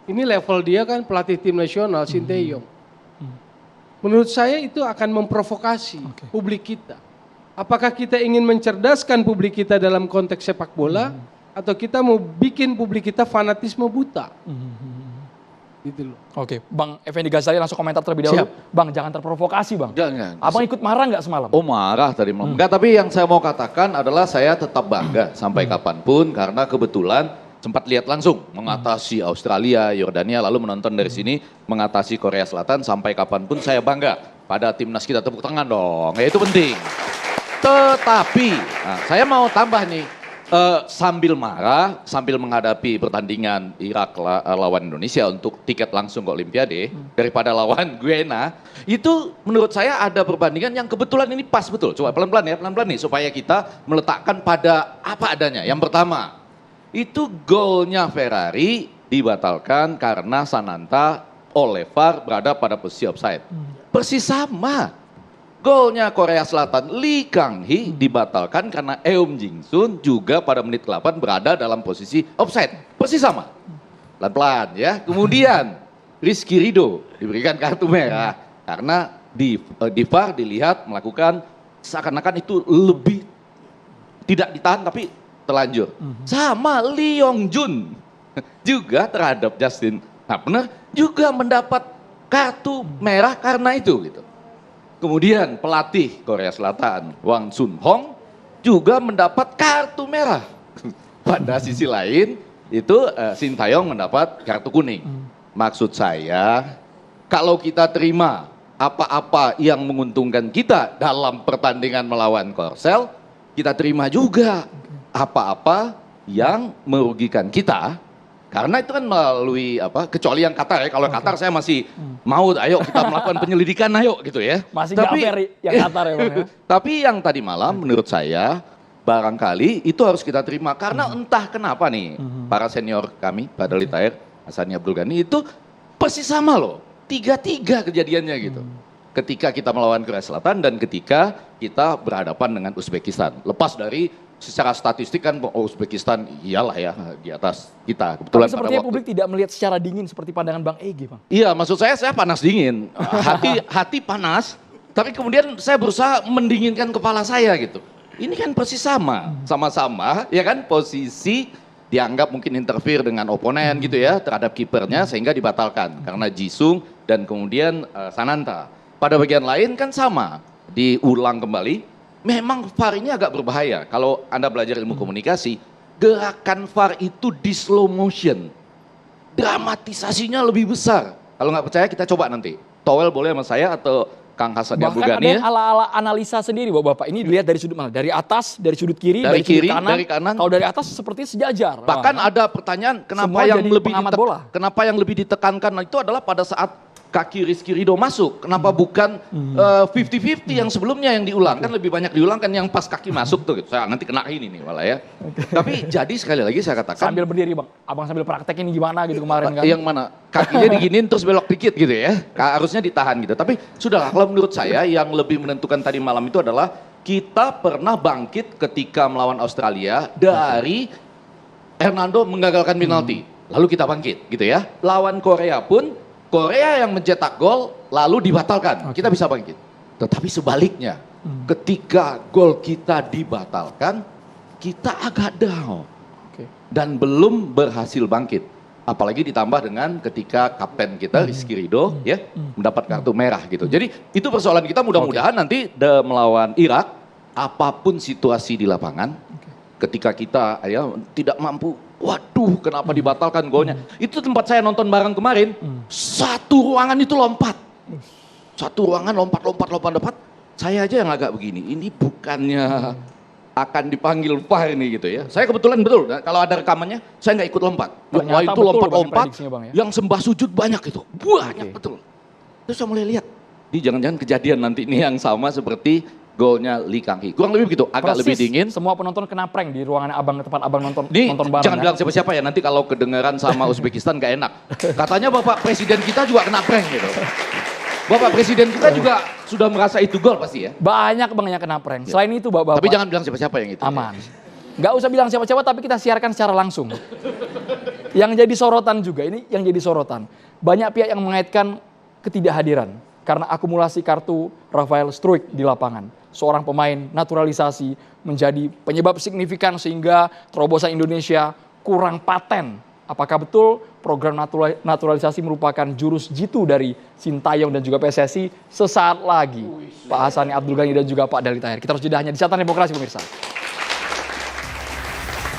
Ini level dia kan pelatih tim nasional, Sinteyong. Menurut saya itu akan memprovokasi publik kita. Apakah kita ingin mencerdaskan publik kita dalam konteks sepak bola, atau kita mau bikin publik kita fanatisme buta? Gitu loh. Oke, Bang Effendi Ghazali langsung komentar terlebih dahulu. Siap. Bang, jangan terprovokasi, Bang. Jangan. Abang ikut marah nggak semalam? Oh marah tadi malam. Enggak, tapi yang saya mau katakan adalah saya tetap bangga sampai kapanpun karena kebetulan sempat lihat langsung mengatasi Australia, Yordania, lalu menonton dari sini mengatasi Korea Selatan. Sampai kapanpun saya bangga pada timnas kita, tepuk tangan dong, ya itu penting. Tetapi saya mau tambah nih, sambil marah, sambil menghadapi pertandingan Irak lawan Indonesia untuk tiket langsung ke Olimpiade daripada lawan Guinea, itu menurut saya ada perbandingan yang kebetulan ini pas betul. Coba pelan-pelan ya, pelan-pelan nih supaya kita meletakkan pada apa adanya. Yang pertama, itu golnya Ferrari dibatalkan karena Sananta oleh VAR berada pada posisi offside. Persis sama. Golnya Korea Selatan, Lee Kang-hee dibatalkan karena Eum Jin-sun juga pada menit ke-8 berada dalam posisi offside. Persis sama. Pelan-pelan ya. Kemudian Rizky Ridho diberikan kartu merah karena di VAR dilihat melakukan seakan-akan itu lebih tidak ditahan tapi terlanjur. Sama Lee Yong Jun juga terhadap Justin Hapner juga mendapat kartu merah karena itu gitu. Kemudian pelatih Korea Selatan Wang Sun Hong juga mendapat kartu merah. Pada sisi lain itu Shin Tae-yong mendapat kartu kuning. Maksud saya kalau kita terima apa-apa yang menguntungkan kita dalam pertandingan melawan Korsel, kita terima juga apa-apa yang merugikan kita, karena itu kan melalui kecuali yang Qatar ya. Kalau Qatar saya masih mau, ayo kita melakukan penyelidikan, ayo gitu ya. Masih nggak fair yang Qatar ya Bang ya. Tapi yang tadi malam menurut saya barangkali itu harus kita terima karena entah kenapa nih para senior kami pada Litair, Hasani Abdul Ghani itu persis sama loh, 3-3 kejadiannya gitu. Ketika kita melawan Korea Selatan dan ketika kita berhadapan dengan Uzbekistan. Lepas dari secara statistik kan Uzbekistan iyalah ya di atas kita. Kebetulan tapi sepertinya publik tidak melihat secara dingin seperti pandangan Bang Egy, Bang. Iya, maksud saya panas dingin. Hati panas, tapi kemudian saya berusaha mendinginkan kepala saya gitu. Ini kan persis sama-sama ya kan, posisi dianggap mungkin interfere dengan oponen gitu ya terhadap kipernya sehingga dibatalkan karena Jisung dan kemudian Sananta. Pada bagian lain kan sama, diulang kembali. Memang VAR ini agak berbahaya. Kalau Anda belajar ilmu komunikasi, gerakan VAR itu di slow motion. Dramatisasinya lebih besar. Kalau nggak percaya kita coba nanti. Towel boleh sama saya atau Kang Hasan Abdul Bahkan ada Ghani yang ala-ala analisa sendiri Bapak. Ini dilihat dari sudut mana? Dari atas, dari sudut kiri, dari sudut kiri, kanan. dari kanan. Kalau dari atas sepertinya sejajar. Bahkan ada pertanyaan Semua jadi pengamat bola. kenapa yang lebih ditekankan itu adalah pada saat kaki Rizky Ridho masuk. Kenapa bukan 50-50 yang sebelumnya yang diulang? Kan lebih banyak diulangkan yang pas kaki masuk tuh. Saya nanti kena ini nih malah ya. Tapi jadi sekali lagi saya katakan. Sambil berdiri Bang, Abang sambil praktek ini gimana gitu kemarin kan. Yang mana? Kakinya diginin terus belok dikit gitu ya. Harusnya ditahan gitu. Tapi sudahlah, kalau menurut saya yang lebih menentukan tadi malam itu adalah kita pernah bangkit ketika melawan Australia dari Hernando menggagalkan penalti. Lalu kita bangkit gitu ya. Lawan Korea pun Korea yang mencetak gol lalu dibatalkan, kita bisa bangkit. Tetapi sebaliknya, ketika gol kita dibatalkan, kita agak down dan belum berhasil bangkit. Apalagi ditambah dengan ketika kapten kita Rizky Ridho ya mendapat kartu merah gitu. Jadi itu persoalan kita, mudah-mudahan nanti melawan Irak, apapun situasi di lapangan, ketika kita ya tidak mampu. Waduh, kenapa dibatalkan golnya? Itu tempat saya nonton bareng kemarin. Satu ruangan itu lompat. Satu ruangan lompat. Saya aja yang agak begini. Ini bukannya akan dipanggil VAR ini gitu ya. Saya kebetulan betul, kalau ada rekamannya, saya nggak ikut lompat. Wah itu lompat-lompat, yang sembah sujud banyak itu. Banyak betul. Terus saya mulai lihat. Ini jangan-jangan kejadian nanti ini yang sama seperti golnya Lee Kang-hee. Kurang lebih begitu, agak lebih dingin. Semua penonton kena prank di ruangan Abang, tempat Abang nonton bareng. Jangan bilang siapa-siapa ya, nanti kalau kedengaran sama Uzbekistan gak enak. Katanya Bapak Presiden kita juga kena prank gitu. Bapak Presiden kita juga sudah merasa itu gol pasti ya? Banyak Bang yang kena prank. Selain itu Bapak. Tapi jangan bilang siapa-siapa yang itu. Aman. Gak usah bilang siapa-siapa tapi kita siarkan secara langsung. Yang jadi sorotan juga, ini yang jadi sorotan. Banyak pihak yang mengaitkan ketidakhadiran karena akumulasi kartu Rafael Struijk di lapangan. Seorang pemain naturalisasi menjadi penyebab signifikan sehingga terobosan Indonesia kurang paten. Apakah betul program naturalisasi merupakan jurus jitu dari Sintayong dan juga PSSI? Sesaat lagi Pak Hassani Abdul Ghani dan juga Pak Dali Tahir. Kita harus jeda hanya di Catatan Demokrasi pemirsa.